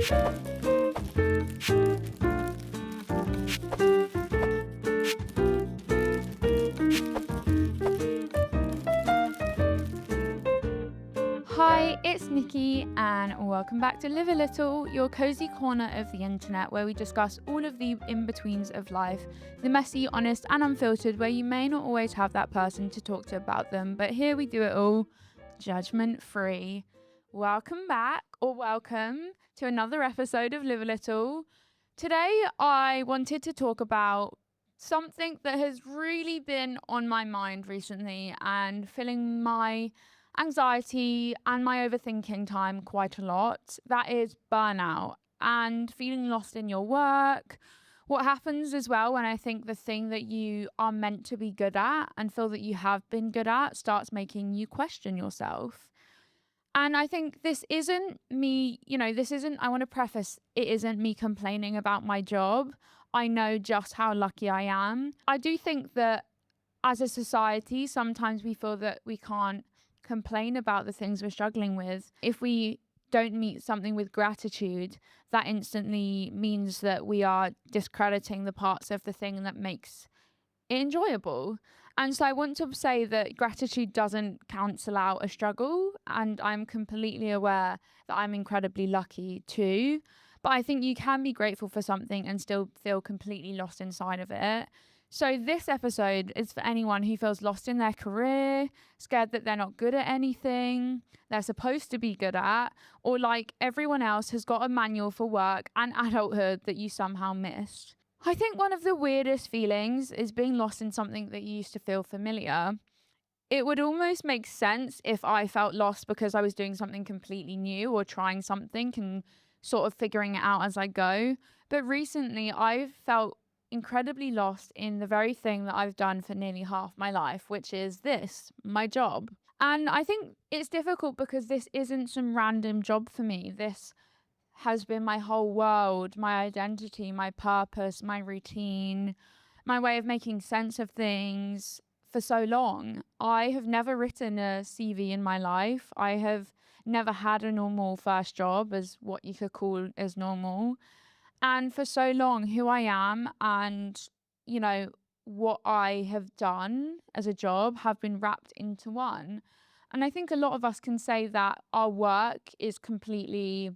Hi, it's Nikki, and welcome back to Live a Little, your cozy corner of the internet where we discuss all of the in-betweens of life, the messy, honest, and unfiltered, where you may not always have that person to talk to about them, but here we do it all judgment-free. Welcome back, or welcome to another episode of Live a Little. Today, I wanted to talk about something that has really been on my mind recently and filling my anxiety and my overthinking time quite a lot. That is burnout and feeling lost in your work. What happens as well when I think the thing that you are meant to be good at and feel that you have been good at starts making you question yourself. And I think this isn't me, I want to preface, it isn't me complaining about my job. I know just how lucky I am. I do think that as a society, sometimes we feel that we can't complain about the things we're struggling with. If we don't meet something with gratitude, that instantly means that we are discrediting the parts of the thing that makes it enjoyable. And so I want to say that gratitude doesn't cancel out a struggle, and I'm completely aware that I'm incredibly lucky too. But I think you can be grateful for something and still feel completely lost inside of it. So this episode is for anyone who feels lost in their career, scared that they're not good at anything they're supposed to be good at, or like everyone else has got a manual for work and adulthood that you somehow missed. I think one of the weirdest feelings is being lost in something that you used to feel familiar. It would almost make sense if I felt lost because I was doing something completely new or trying something and sort of figuring it out as I go. But recently I've felt incredibly lost in the very thing that I've done for nearly half my life, which is this, my job. And I think it's difficult because this isn't some random job for me. This has been my whole world, my identity, my purpose, my routine, my way of making sense of things for so long. I have never written a CV in my life. I have never had a normal first job, as what you could call as normal. And for so long, who I am and, what I have done as a job have been wrapped into one. And I think a lot of us can say that our work is completely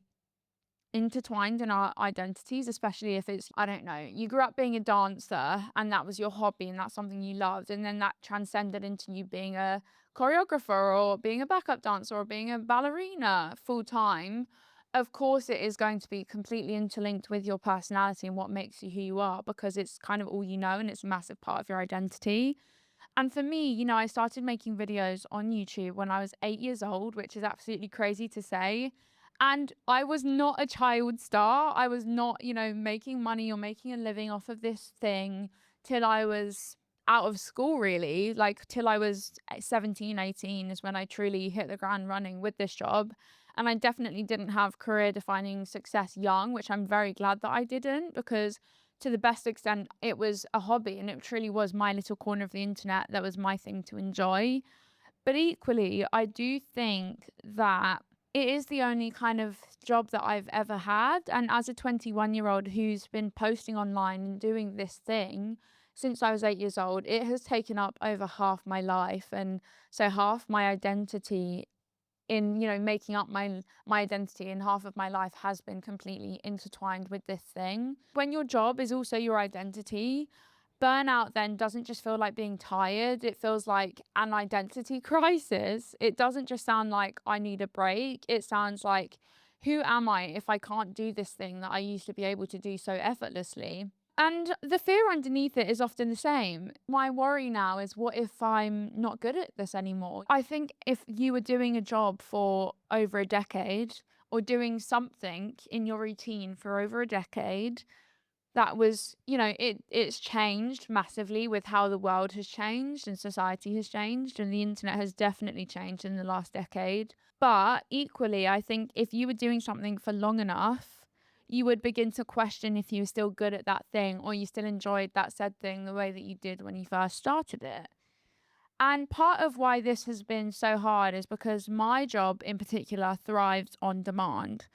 intertwined in our identities, especially if it's, I don't know, you grew up being a dancer and that was your hobby and that's something you loved. And then that transcended into you being a choreographer or being a backup dancer or being a ballerina full time. Of course, it is going to be completely interlinked with your personality and what makes you who you are, because it's kind of all you know and it's a massive part of your identity. And for me, I started making videos on YouTube when I was 8 years old, which is absolutely crazy to say. And I was not a child star. I was not, making money or making a living off of this thing till I was out of school, really. Like till I was 17, 18 is when I truly hit the ground running with this job. And I definitely didn't have career defining success young, which I'm very glad that I didn't, because to the best extent, it was a hobby and it truly was my little corner of the internet. That was my thing to enjoy. But equally, I do think that it is the only kind of job that I've ever had. And as a 21-year-old who's been posting online and doing this thing since I was 8 years old, it has taken up over half my life. And so half my identity in, making up my identity in half of my life has been completely intertwined with this thing. When your job is also your identity, burnout then doesn't just feel like being tired. It feels like an identity crisis. It doesn't just sound like I need a break. It sounds like, who am I if I can't do this thing that I used to be able to do so effortlessly? And the fear underneath it is often the same. My worry now is, what if I'm not good at this anymore? I think if you were doing a job for over a decade or doing something in your routine for over a decade, that was, it's changed massively with how the world has changed and society has changed, and the internet has definitely changed in the last decade. But equally, I think if you were doing something for long enough, you would begin to question if you were still good at that thing or you still enjoyed that said thing the way that you did when you first started it. And part of why this has been so hard is because my job in particular thrives on demand.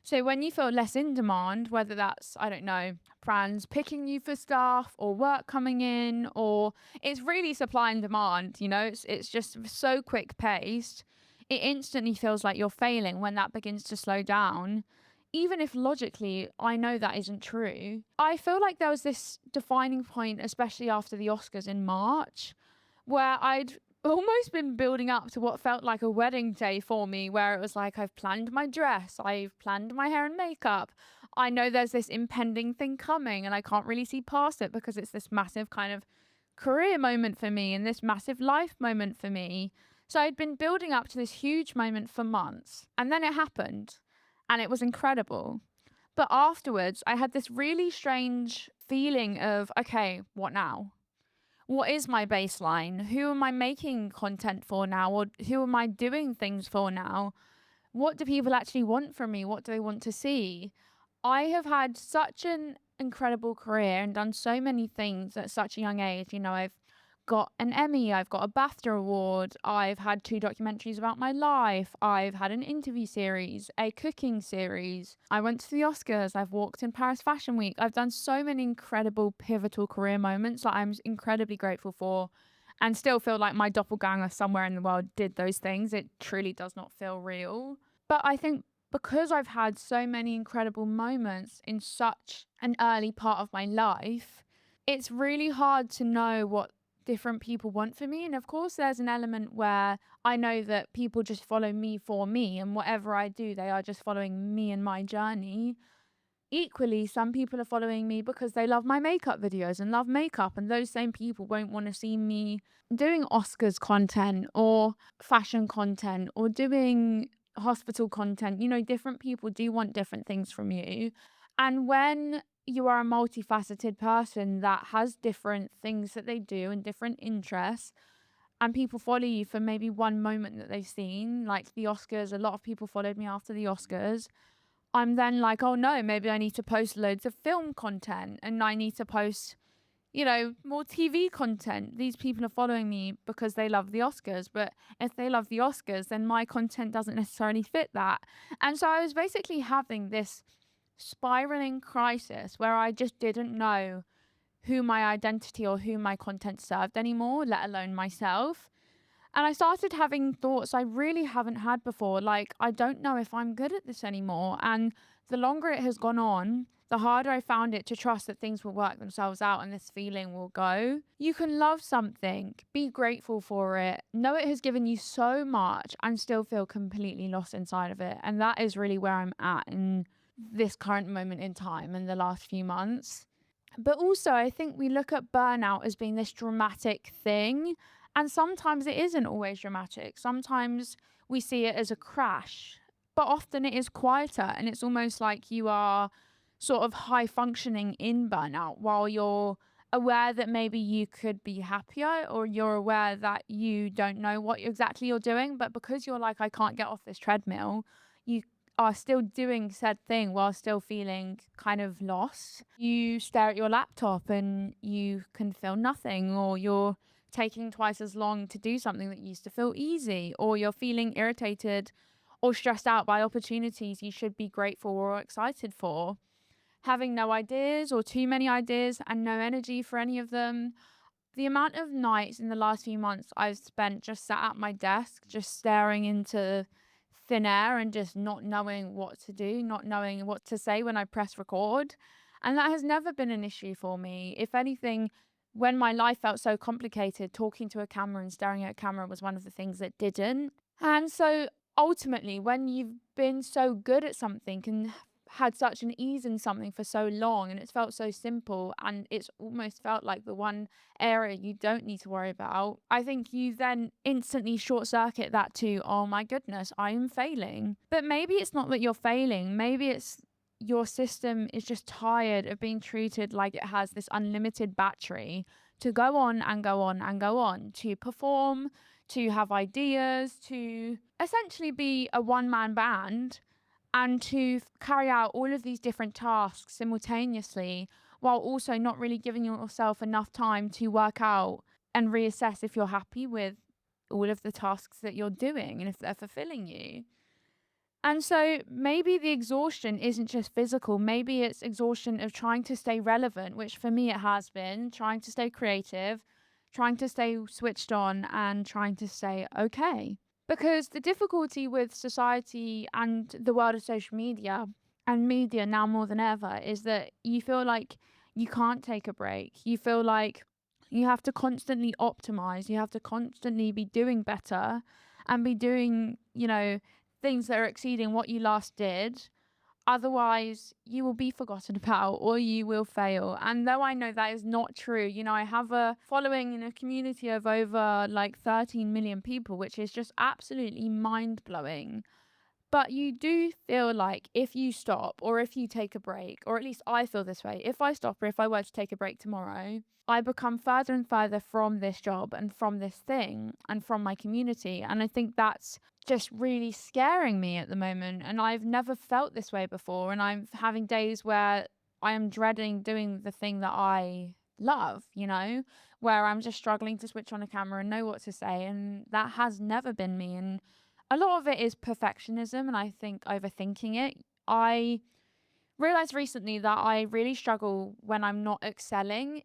So when you feel less in demand, whether that's, I don't know, brands picking you for stuff or work coming in, or it's really supply and demand, it's just so quick paced. It instantly feels like you're failing when that begins to slow down. Even if logically I know that isn't true. I feel like there was this defining point, especially after the Oscars in March, where I'd almost been building up to what felt like a wedding day for me, where it was like, I've planned my dress, I've planned my hair and makeup. I know there's this impending thing coming and I can't really see past it because it's this massive kind of career moment for me and this massive life moment for me. So I'd been building up to this huge moment for months and then it happened and it was incredible. But afterwards, I had this really strange feeling of, okay, what now? What is my baseline? Who am I making content for now? Or who am I doing things for now? What do people actually want from me? What do they want to see? I have had such an incredible career and done so many things at such a young age. I've got an Emmy, I've got a BAFTA award, I've had 2 documentaries about my life, I've had an interview series, a cooking series, I went to the Oscars, I've walked in Paris Fashion Week. I've done so many incredible pivotal career moments that I'm incredibly grateful for and still feel like my doppelganger somewhere in the world did those things. It truly does not feel real. But I think because I've had so many incredible moments in such an early part of my life, it's really hard to know what different people want for me. And of course, there's an element where I know that people just follow me for me, and whatever I do, they are just following me and my journey. Equally, some people are following me because they love my makeup videos and love makeup, and those same people won't want to see me doing Oscars content or fashion content or doing hospital content. Different people do want different things from you. And when you are a multifaceted person that has different things that they do and different interests, and people follow you for maybe one moment that they've seen, like the Oscars, a lot of people followed me after the Oscars. I'm then like, oh no, maybe I need to post loads of film content and I need to post, more TV content. These people are following me because they love the Oscars. But if they love the Oscars, then my content doesn't necessarily fit that. And so I was basically having this spiraling crisis where I just didn't know who my identity or who my content served anymore, let alone myself. And I started having thoughts I really haven't had before, like, I don't know if I'm good at this anymore. And the longer it has gone on, the harder I found it to trust that things will work themselves out and this feeling will go. You can love something, be grateful for it, know it has given you so much, and still feel completely lost inside of it. And that is really where I'm at in this current moment in time in the last few months. But also, I think we look at burnout as being this dramatic thing. And sometimes it isn't always dramatic. Sometimes we see it as a crash, but often it is quieter. And it's almost like you are sort of high functioning in burnout while you're aware that maybe you could be happier, or you're aware that you don't know what exactly you're doing. But because you're like, I can't get off this treadmill, you are still doing said thing while still feeling kind of lost. You stare at your laptop and you can feel nothing, or you're taking twice as long to do something that used to feel easy, or you're feeling irritated or stressed out by opportunities you should be grateful or excited for. Having no ideas or too many ideas and no energy for any of them. The amount of nights in the last few months I've spent just sat at my desk, just staring into thin air and just not knowing what to do, not knowing what to say when I press record. And that has never been an issue for me. If anything, when my life felt so complicated, talking to a camera and staring at a camera was one of the things that didn't. And so ultimately, when you've been so good at something and had such an ease in something for so long and it's felt so simple and it's almost felt like the one area you don't need to worry about, I think you then instantly short circuit that to, oh my goodness, I'm failing. But maybe it's not that you're failing. Maybe it's your system is just tired of being treated like it has this unlimited battery to go on and go on and go on, to perform, to have ideas, to essentially be a one-man band and to carry out all of these different tasks simultaneously while also not really giving yourself enough time to work out and reassess if you're happy with all of the tasks that you're doing and if they're fulfilling you. And so maybe the exhaustion isn't just physical, maybe it's exhaustion of trying to stay relevant, which for me it has been, trying to stay creative, trying to stay switched on, and trying to stay okay. Because the difficulty with society and the world of social media and media now more than ever is that you feel like you can't take a break. You feel like you have to constantly optimize, you have to constantly be doing better and be doing, things that are exceeding what you last did. Otherwise, you will be forgotten about or you will fail. And though I know that is not true, I have a following in a community of over like 13 million people, which is just absolutely mind blowing. But you do feel like if you stop or if you take a break, or at least I feel this way, if I stop or if I were to take a break tomorrow, I become further and further from this job and from this thing and from my community. And I think that's just really scaring me at the moment. And I've never felt this way before. And I'm having days where I am dreading doing the thing that I love, where I'm just struggling to switch on a camera and know what to say. And that has never been me. And a lot of it is perfectionism and I think overthinking it. I realized recently that I really struggle when I'm not excelling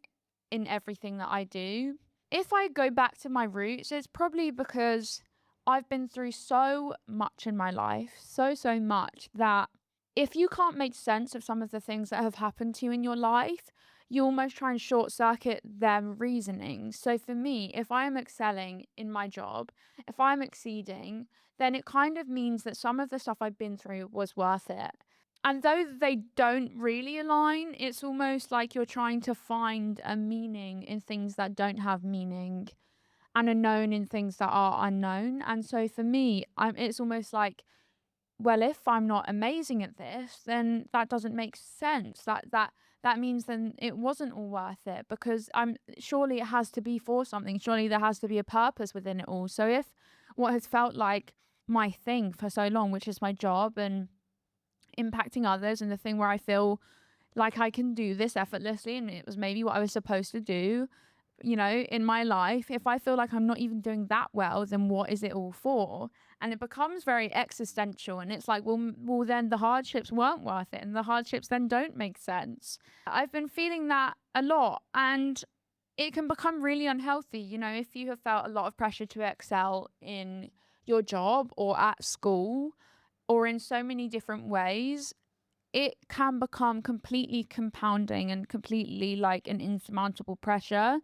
in everything that I do. If I go back to my roots, it's probably because I've been through so much in my life, so much that if you can't make sense of some of the things that have happened to you in your life, you almost try and short circuit their reasoning. So for me, if I am excelling in my job, if I'm exceeding, then it kind of means that some of the stuff I've been through was worth it. And though they don't really align, it's almost like you're trying to find a meaning in things that don't have meaning and a known in things that are unknown. And so for me, it's almost like, well, if I'm not amazing at this, then that doesn't make sense. That means then it wasn't all worth it because I'm surely it has to be for something. Surely there has to be a purpose within it all. So if what has felt like my thing for so long, which is my job and impacting others and the thing where I feel like I can do this effortlessly and it was maybe what I was supposed to do, in my life, if I feel like I'm not even doing that well, then what is it all for? And it becomes very existential and it's like, well then the hardships weren't worth it and the hardships then don't make sense. I've been feeling that a lot and it can become really unhealthy, if you have felt a lot of pressure to excel in your job or at school or in so many different ways, it can become completely compounding and completely like an insurmountable pressure.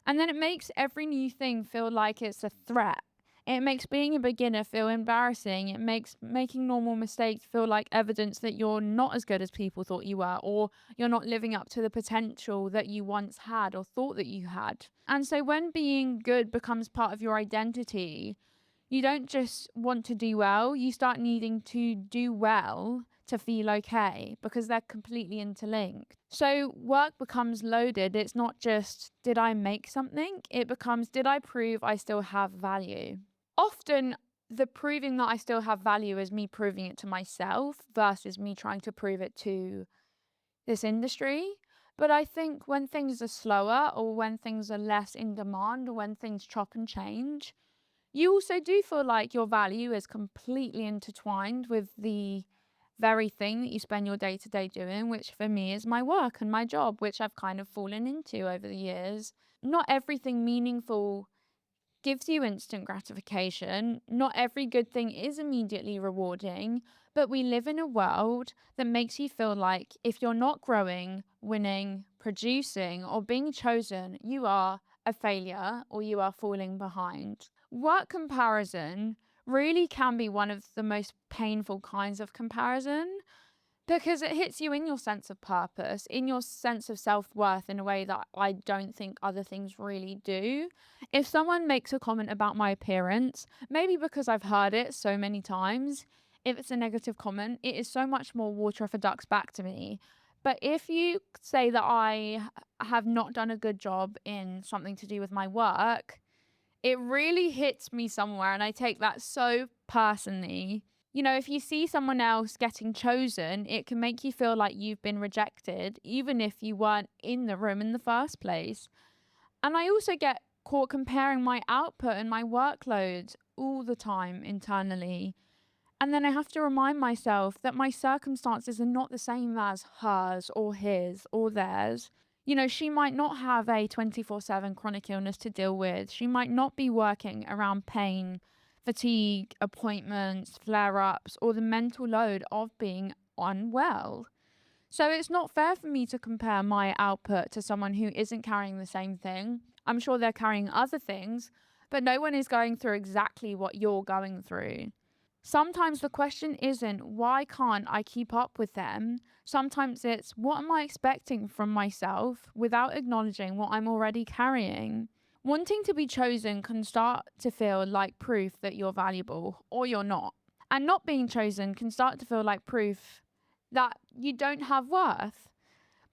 And then it makes every new thing feel like it's a threat. It makes being a beginner feel embarrassing. It makes making normal mistakes feel like evidence that you're not as good as people thought you were, or you're not living up to the potential that you once had or thought that you had. And so when being good becomes part of your identity, you don't just want to do well, you start needing to do well to feel okay because they're completely interlinked. So work becomes loaded. It's not just, did I make something? It becomes, did I prove I still have value? Often, the proving that I still have value is me proving it to myself versus me trying to prove it to this industry. But I think when things are slower or when things are less in demand or when things chop and change, you also do feel like your value is completely intertwined with the very thing that you spend your day to day doing, which for me is my work and my job, which I've kind of fallen into over the years. Not everything meaningful gives you instant gratification. Not every good thing is immediately rewarding, but we live in a world that makes you feel like if you're not growing, winning, producing, or being chosen, you are a failure or you are falling behind. Work comparison really can be one of the most painful kinds of comparison because it hits you in your sense of purpose, in your sense of self-worth in a way that I don't think other things really do. If someone makes a comment about my appearance, maybe because I've heard it so many times, if it's a negative comment, it is so much more water off a duck's back to me. But if you say that I have not done a good job in something to do with my work, it really hits me somewhere and I take that so personally. If you see someone else getting chosen, it can make you feel like you've been rejected, even if you weren't in the room in the first place. And I also get caught comparing my output and my workload all the time internally. And then I have to remind myself that my circumstances are not the same as hers or his or theirs. You know, she might not have a 24/7 chronic illness to deal with. She might not be working around pain, fatigue, appointments, flare ups, or the mental load of being unwell. So it's not fair for me to compare my output to someone who isn't carrying the same thing. I'm sure they're carrying other things, but no one is going through exactly what you're going through. Sometimes the question isn't, why can't I keep up with them? Sometimes it's, what am I expecting from myself without acknowledging what I'm already carrying? Wanting to be chosen can start to feel like proof that you're valuable or you're not. And not being chosen can start to feel like proof that you don't have worth.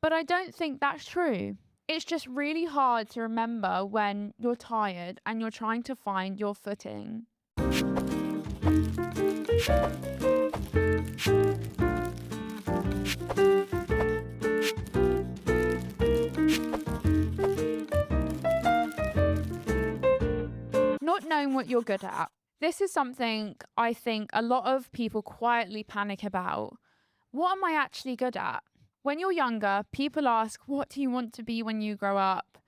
But I don't think that's true. It's just really hard to remember when you're tired and you're trying to find your footing. Not knowing what you're good at. This is something I think a lot of people quietly panic about. What am I actually good at? When you're younger, people ask, what do you want to be when you grow up?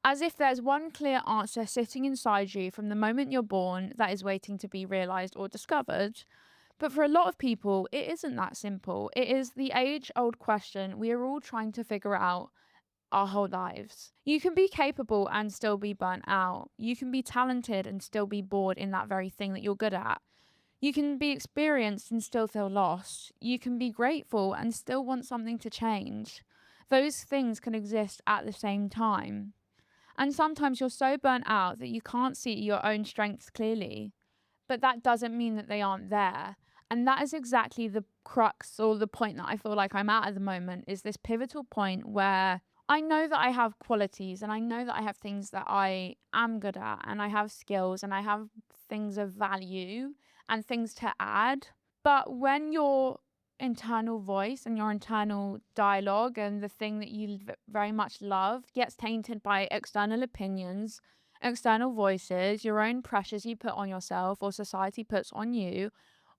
As if there's one clear answer sitting inside you from the moment you're born that is waiting to be realised or discovered. But for a lot of people, it isn't that simple. It is the age old question we are all trying to figure out our whole lives. You can be capable and still be burnt out. You can be talented and still be bored in that very thing that you're good at. You can be experienced and still feel lost. You can be grateful and still want something to change. Those things can exist at the same time. And sometimes you're so burnt out that you can't see your own strengths clearly. But that doesn't mean that they aren't there. And that is exactly the crux or the point that I feel like I'm at the moment, is this pivotal point where I know that I have qualities and I know that I have things that I am good at and I have skills and I have things of value and things to add. But when your internal voice and your internal dialogue and the thing that you very much love gets tainted by external opinions, external voices, your own pressures you put on yourself or society puts on you,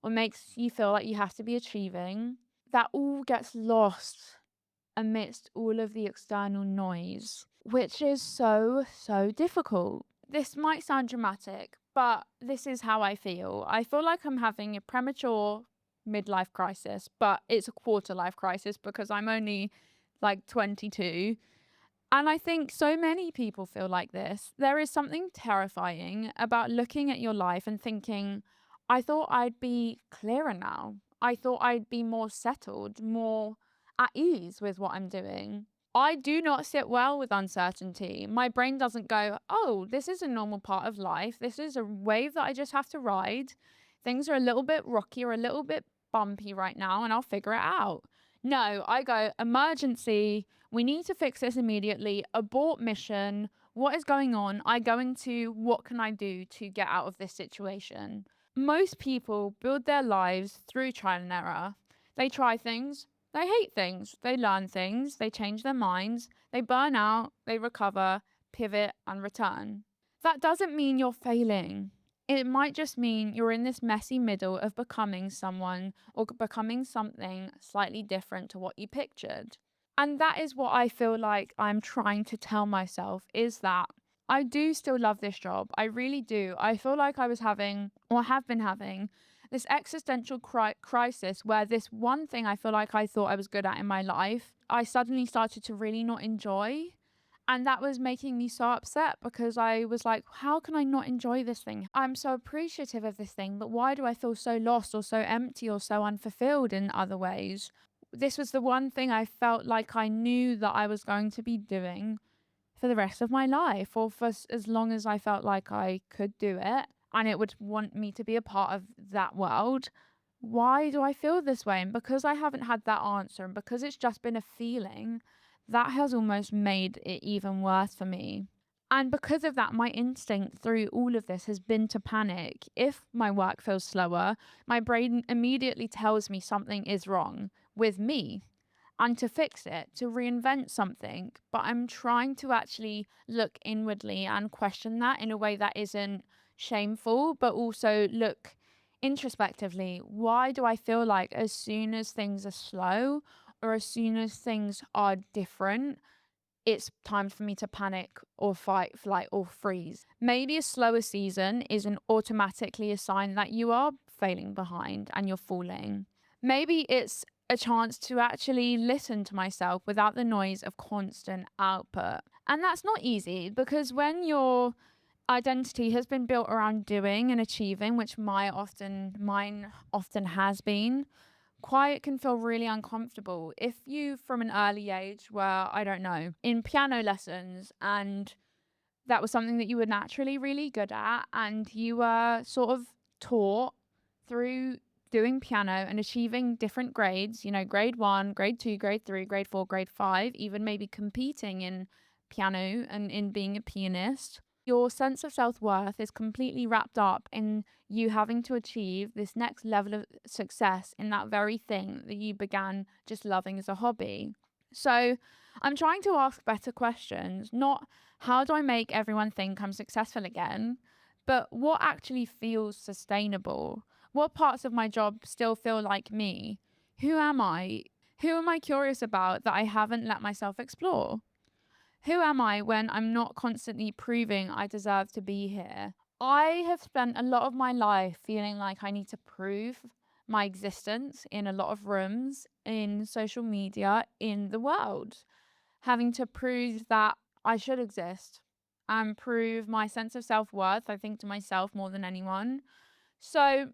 or makes you feel like you have to be achieving, that all gets lost amidst all of the external noise, which is so difficult. This might sound dramatic, but this is how I feel. I feel like I'm having a premature midlife crisis, but it's a quarter life crisis because I'm only like 22. And I think so many people feel like this. There is something terrifying about looking at your life and thinking, I thought I'd be clearer now. I thought I'd be more settled, more at ease with what I'm doing. I do not sit well with uncertainty. My brain doesn't go, oh, this is a normal part of life. This is a wave that I just have to ride. Things are a little bit rocky or a little bit bumpy right now, and I'll figure it out. No, I go, emergency. We need to fix this immediately. Abort mission. What is going on? I go into what can I do to get out of this situation? Most people build their lives through trial and error. They try things, they hate things, they learn things, they change their minds, they burn out, they recover, pivot, and return. That doesn't mean you're failing. It might just mean you're in this messy middle of becoming someone or becoming something slightly different to what you pictured. And that is what I feel like I'm trying to tell myself, is that I do still love this job. I really do. I feel like I was having, or have been having, this existential crisis where this one thing I feel like I thought I was good at in my life, I suddenly started to really not enjoy. And that was making me so upset because I was like, how can I not enjoy this thing? I'm so appreciative of this thing, but why do I feel so lost or so empty or so unfulfilled in other ways? This was the one thing I felt like I knew that I was going to be doing for the rest of my life, or for as long as I felt like I could do it and it would want me to be a part of that world. Why do I feel this way? And because I haven't had that answer and because it's just been a feeling, that has almost made it even worse for me. And because of that, my instinct through all of this has been to panic. If my work feels slower, my brain immediately tells me something is wrong with me and to fix it, to reinvent something. But I'm trying to actually look inwardly and question that in a way that isn't shameful, but also look introspectively, why do I feel like as soon as things are slow or as soon as things are different, it's time for me to panic or fight, flight, or freeze? Maybe a slower season isn't automatically a sign that you are failing behind and you're falling. Maybe it's a chance to actually listen to myself without the noise of constant output. And that's not easy because when your identity has been built around doing and achieving, which mine often has been, quiet can feel really uncomfortable. If you from an early age were, I don't know, in piano lessons and that was something that you were naturally really good at and you were sort of taught through doing piano and achieving different grades, grade 1, grade 2, grade 3, grade 4, grade 5, even maybe competing in piano and in being a pianist, your sense of self-worth is completely wrapped up in you having to achieve this next level of success in that very thing that you began just loving as a hobby. So I'm trying to ask better questions, not how do I make everyone think I'm successful again, but what actually feels sustainable? What parts of my job still feel like me? Who am I? Who am I curious about that I haven't let myself explore? Who am I when I'm not constantly proving I deserve to be here? I have spent a lot of my life feeling like I need to prove my existence in a lot of rooms, in social media, in the world, having to prove that I should exist and prove my sense of self worth, I think, to myself more than anyone. So,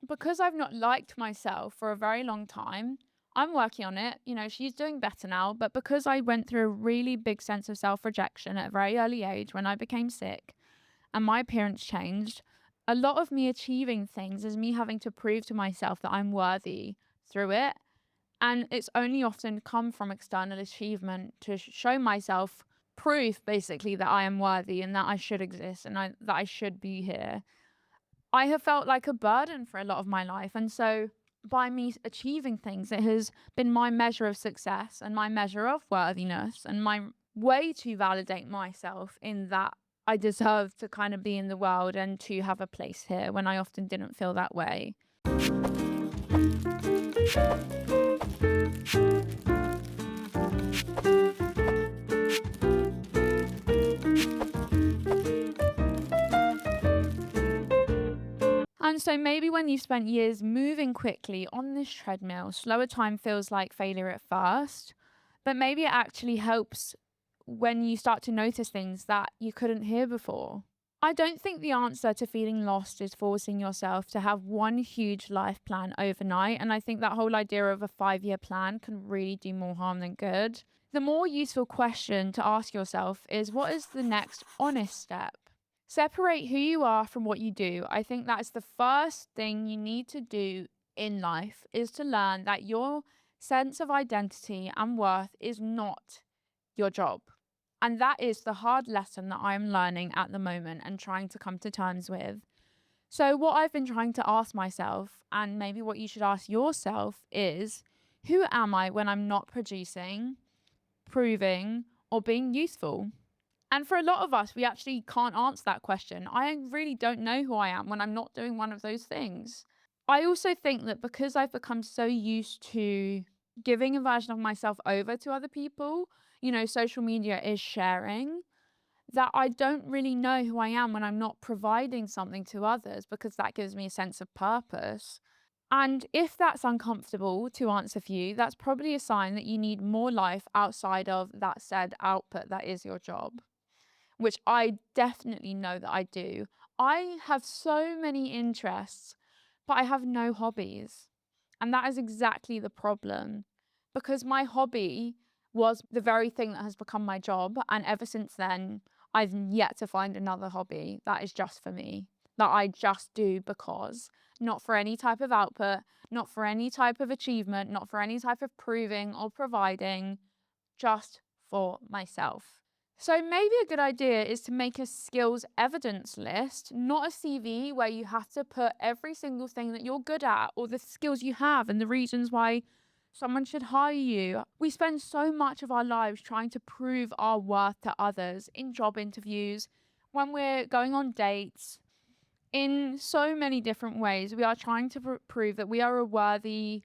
because I've not liked myself for a very long time, I'm working on it. She's doing better now, but because I went through a really big sense of self rejection at a very early age when I became sick and my appearance changed, a lot of me achieving things is me having to prove to myself that I'm worthy through it. And it's only often come from external achievement to show myself proof, basically, that I am worthy and that I should exist and that I should be here. I have felt like a burden for a lot of my life. And so by me achieving things, it has been my measure of success and my measure of worthiness and my way to validate myself in that I deserve to kind of be in the world and to have a place here when I often didn't feel that way. And so maybe when you've spent years moving quickly on this treadmill, slower time feels like failure at first, but maybe it actually helps when you start to notice things that you couldn't hear before. I don't think the answer to feeling lost is forcing yourself to have one huge life plan overnight. And I think that whole idea of a 5-year plan can really do more harm than good. The more useful question to ask yourself is, what is the next honest step? Separate who you are from what you do. I think that's the first thing you need to do in life, is to learn that your sense of identity and worth is not your job. And that is the hard lesson that I'm learning at the moment and trying to come to terms with. So what I've been trying to ask myself, and maybe what you should ask yourself, is who am I when I'm not producing, proving, or being useful? And for a lot of us, we actually can't answer that question. I really don't know who I am when I'm not doing one of those things. I also think that because I've become so used to giving a version of myself over to other people, social media is sharing, that I don't really know who I am when I'm not providing something to others, because that gives me a sense of purpose. And if that's uncomfortable to answer for you, that's probably a sign that you need more life outside of that said output that is your job, which I definitely know that I do. I have so many interests, but I have no hobbies. And that is exactly the problem, because my hobby was the very thing that has become my job. And ever since then, I've yet to find another hobby that is just for me, that I just do because, not for any type of output, not for any type of achievement, not for any type of proving or providing, just for myself. So maybe a good idea is to make a skills evidence list, not a CV where you have to put every single thing that you're good at or the skills you have and the reasons why someone should hire you. We spend so much of our lives trying to prove our worth to others in job interviews, when we're going on dates, In so many different ways, we are trying to prove that we are a worthy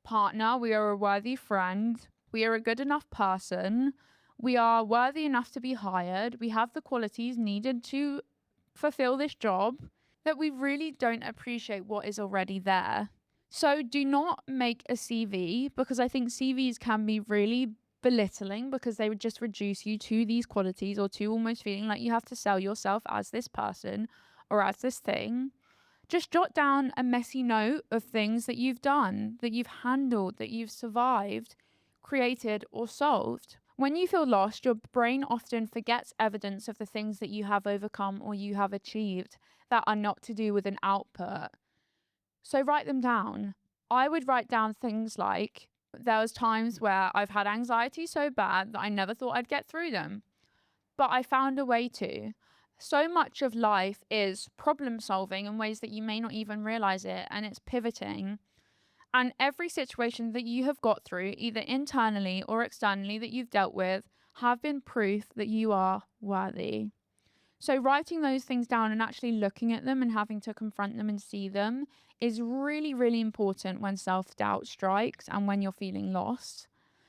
partner, we are a worthy friend, we are a good enough person, we are worthy enough to be hired, we have the qualities needed to fulfill this job, that we really don't appreciate what is already there. So do not make a CV, because I think CVs can be really belittling because they would just reduce you to these qualities, or to almost feeling like you have to sell yourself as this person or as this thing. Just jot down a messy note of things that you've done, that you've handled, that you've survived, created, or solved. When you feel lost, your brain often forgets evidence of the things that you have overcome or you have achieved that are not to do with an output. So write them down. I would write down things like, there was times where I've had anxiety so bad that I never thought I'd get through them, but I found a way to. So much of life is problem solving in ways that you may not even realize it, and it's pivoting. And every situation that you have got through, either internally or externally, that you've dealt with, have been proof that you are worthy. So, writing those things down and actually looking at them and having to confront them and see them is really, really important when self doubt strikes and when you're feeling lost.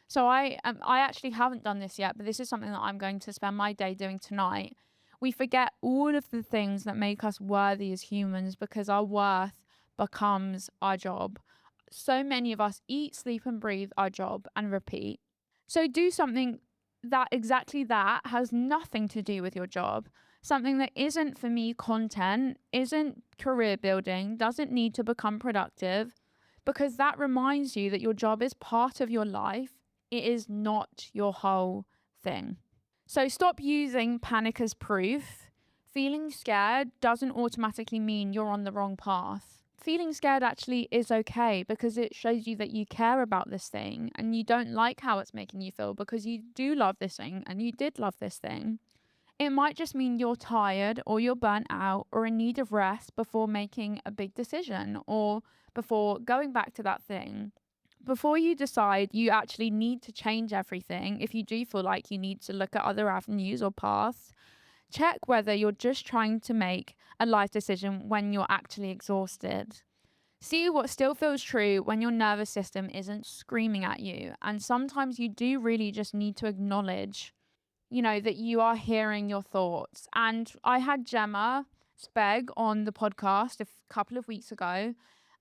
So, I actually haven't done this yet, but this is something that I'm going to spend my day doing tonight. We forget all of the things that make us worthy as humans because our worth becomes our job. So many of us eat, sleep, and breathe our job and repeat. So, do something that exactly that has nothing to do with your job. Something that isn't, for me, content, isn't career building, doesn't need to become productive, because that reminds you that your job is part of your life. It is not your whole thing. So stop using panic as proof. Feeling scared doesn't automatically mean you're on the wrong path. Feeling scared actually is okay because it shows you that you care about this thing and you don't like how it's making you feel because you do love this thing and you did love this thing. It might just mean you're tired or you're burnt out or in need of rest before making a big decision or before going back to that thing. Before you decide you actually need to change everything, if you do feel like you need to look at other avenues or paths, check whether you're just trying to make a life decision when you're actually exhausted. See what still feels true when your nervous system isn't screaming at you. And sometimes you do really just need to acknowledge, that you are hearing your thoughts. And I had Gemma Speg on the podcast a couple of weeks ago,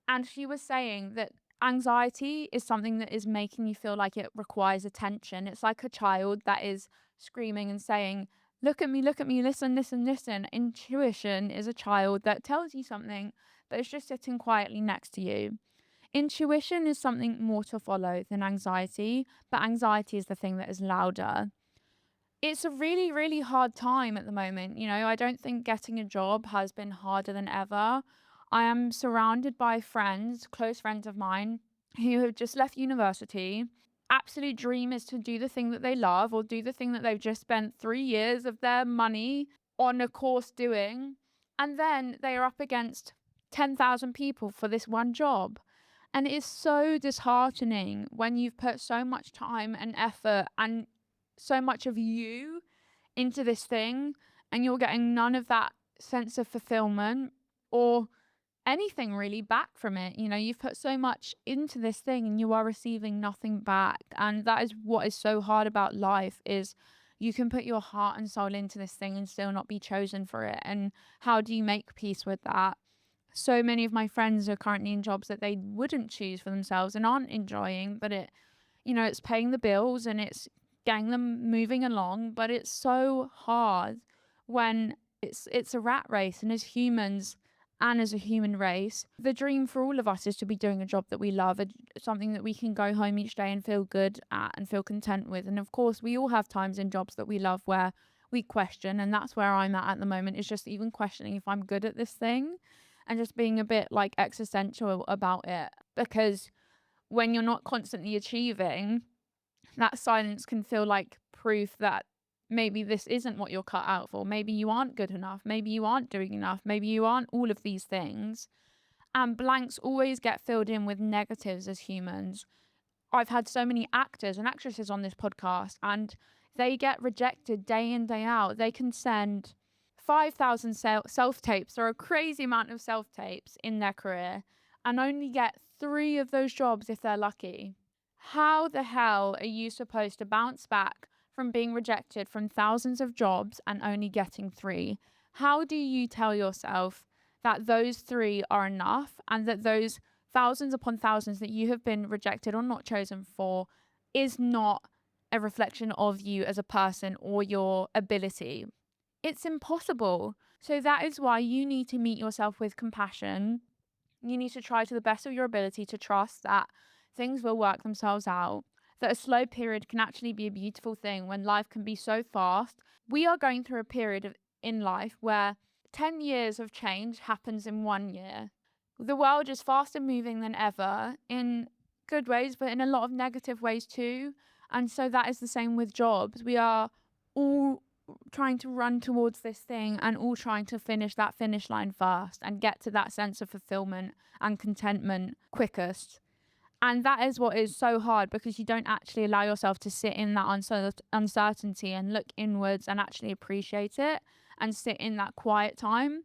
and she was saying that anxiety is something that is making you feel like it requires attention. It's like a child that is screaming and saying, look at me, listen, listen, listen. Intuition is a child that tells you something, but it's just sitting quietly next to you. Intuition is something more to follow than anxiety, but anxiety is the thing that is louder. It's a really, really hard time at the moment. I don't think getting a job has been harder than ever. I am surrounded by friends, close friends of mine, who have just left university. Absolute dream is to do the thing that they love or do the thing that they've just spent 3 years of their money on a course doing. And then they are up against 10,000 people for this one job. And it is so disheartening when you've put so much time and effort and so much of you into this thing and you're getting none of that sense of fulfillment or anything really back from it. You've put so much into this thing and you are receiving nothing back. And that is what is so hard about life, is you can put your heart and soul into this thing and still not be chosen for it. And how do you make peace with that? So many of my friends are currently in jobs that they wouldn't choose for themselves and aren't enjoying, but it's paying the bills and it's getting them moving along. But it's so hard when it's a rat race. And as humans and as a human race, the dream for all of us is to be doing a job that we love, something that we can go home each day and feel good at and feel content with. And of course, we all have times in jobs that we love where we question, and that's where I'm at the moment, is just even questioning if I'm good at this thing and just being a bit like existential about it. Because when you're not constantly achieving, that silence can feel like proof that maybe this isn't what you're cut out for. Maybe you aren't good enough. Maybe you aren't doing enough. Maybe you aren't all of these things. And blanks always get filled in with negatives as humans. I've had so many actors and actresses on this podcast, and they get rejected day in, day out. They can send 5,000 self tapes or a crazy amount of self tapes in their career and only get 3 of those jobs if they're lucky. How the hell are you supposed to bounce back from being rejected from thousands of jobs and only getting 3? How do you tell yourself that those 3 are enough and that those thousands upon thousands that you have been rejected or not chosen for is not a reflection of you as a person or your ability? It's impossible. So that is why you need to meet yourself with compassion. You need to try to the best of your ability to trust that things will work themselves out, that a slow period can actually be a beautiful thing when life can be so fast. We are going through a period in life where 10 years of change happens in 1 year. The world is faster moving than ever in good ways, but in a lot of negative ways too. And so that is the same with jobs. We are all trying to run towards this thing and all trying to finish that finish line first and get to that sense of fulfillment and contentment quickest. And that is what is so hard because you don't actually allow yourself to sit in that uncertainty and look inwards and actually appreciate it and sit in that quiet time.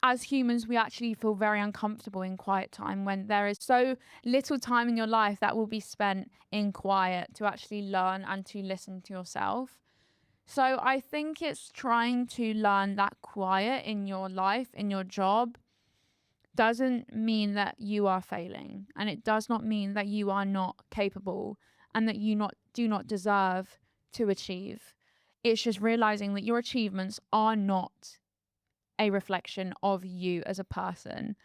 As humans, we actually feel very uncomfortable in quiet time when there is so little time in your life that will be spent in quiet to actually learn and to listen to yourself. So I think it's trying to learn that quiet in your life, in your job, doesn't mean that you are failing. And it does not mean that you are not capable and that you do not deserve to achieve. It's just realizing that your achievements are not a reflection of you as a person.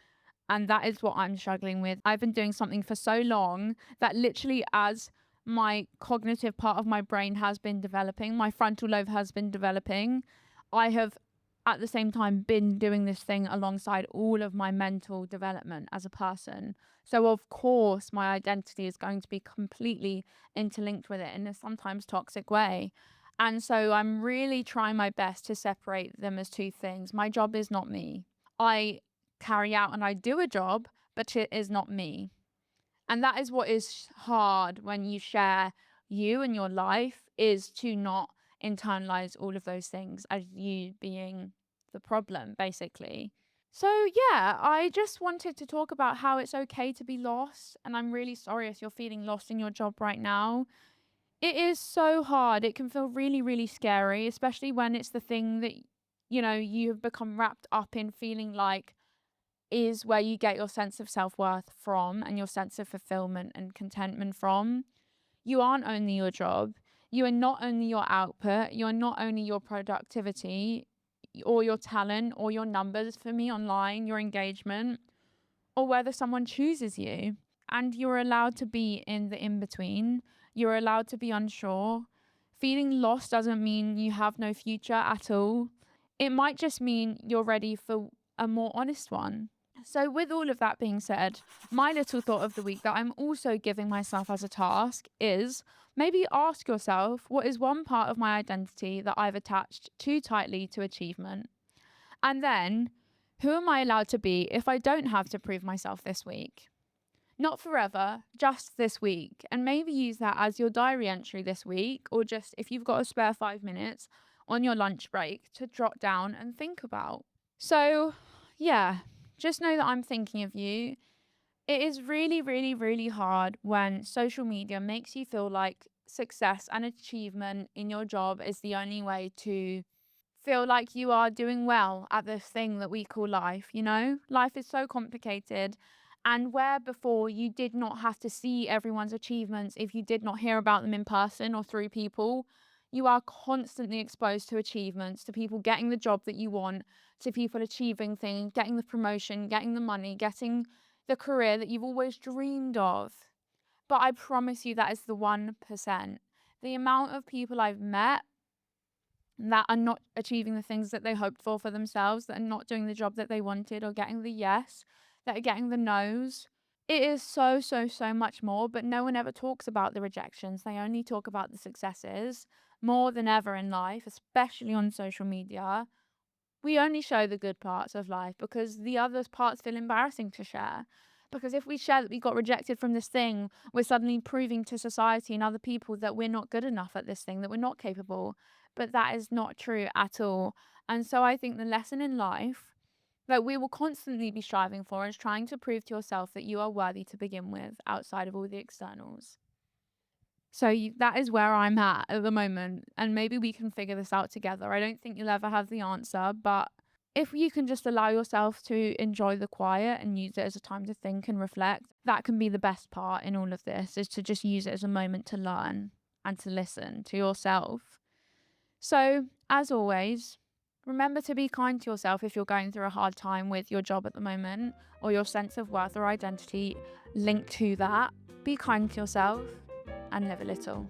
And that is what I'm struggling with. I've been doing something for so long that literally, as my cognitive part of my brain has been developing, my frontal lobe has been developing, I have at the same time been doing this thing alongside all of my mental development as a person. So of course my identity is going to be completely interlinked with it in a sometimes toxic way. And so I'm really trying my best to separate them as two things. My job is not me. I carry out and I do a job, but it is not me. And that is what is hard when you share you and your life, is to not internalize all of those things as you being the problem, basically. So yeah, I just wanted to talk about how it's okay to be lost. And I'm really sorry if you're feeling lost in your job right now. It is so hard. It can feel really, really scary, especially when it's the thing that, you have become wrapped up in feeling like is where you get your sense of self-worth from and your sense of fulfillment and contentment from. You aren't only your job. You are not only your output. You are not only your productivity or your talent or your numbers for me online, your engagement, or whether someone chooses you. And you're allowed to be in the in-between. You're allowed to be unsure. Feeling lost doesn't mean you have no future at all. It might just mean you're ready for a more honest one. So with all of that being said, my little thought of the week that I'm also giving myself as a task is maybe ask yourself, what is one part of my identity that I've attached too tightly to achievement? And then, who am I allowed to be if I don't have to prove myself this week? Not forever, just this week. And maybe use that as your diary entry this week, or just if you've got a spare 5 minutes on your lunch break to jot down and think about. So, yeah, just know that I'm thinking of you. It is really, really, really hard when social media makes you feel like success and achievement in your job is the only way to feel like you are doing well at this thing that we call life. Life is so complicated. And where before you did not have to see everyone's achievements if you did not hear about them in person or through people, you are constantly exposed to achievements, to people getting the job that you want, to people achieving things, getting the promotion, getting the money, getting the career that you've always dreamed of. But I promise you that is the 1%. The amount of people I've met that are not achieving the things that they hoped for themselves, that are not doing the job that they wanted or getting the yes, that are getting the no's. It is so, so, so much more, but no one ever talks about the rejections. They only talk about the successes more than ever in life, especially on social media. We only show the good parts of life because the other parts feel embarrassing to share. Because if we share that we got rejected from this thing, we're suddenly proving to society and other people that we're not good enough at this thing, that we're not capable. but that is not true at all. And so I think the lesson in life that we will constantly be striving for is trying to prove to yourself that you are worthy to begin with outside of all the externals. So that is where I'm at the moment, and maybe we can figure this out together. I don't think you'll ever have the answer, but if you can just allow yourself to enjoy the quiet and use it as a time to think and reflect, that can be the best part in all of this, is to just use it as a moment to learn and to listen to yourself. So, as always, remember to be kind to yourself if you're going through a hard time with your job at the moment or your sense of worth or identity linked to that. Be kind to yourself and live a little.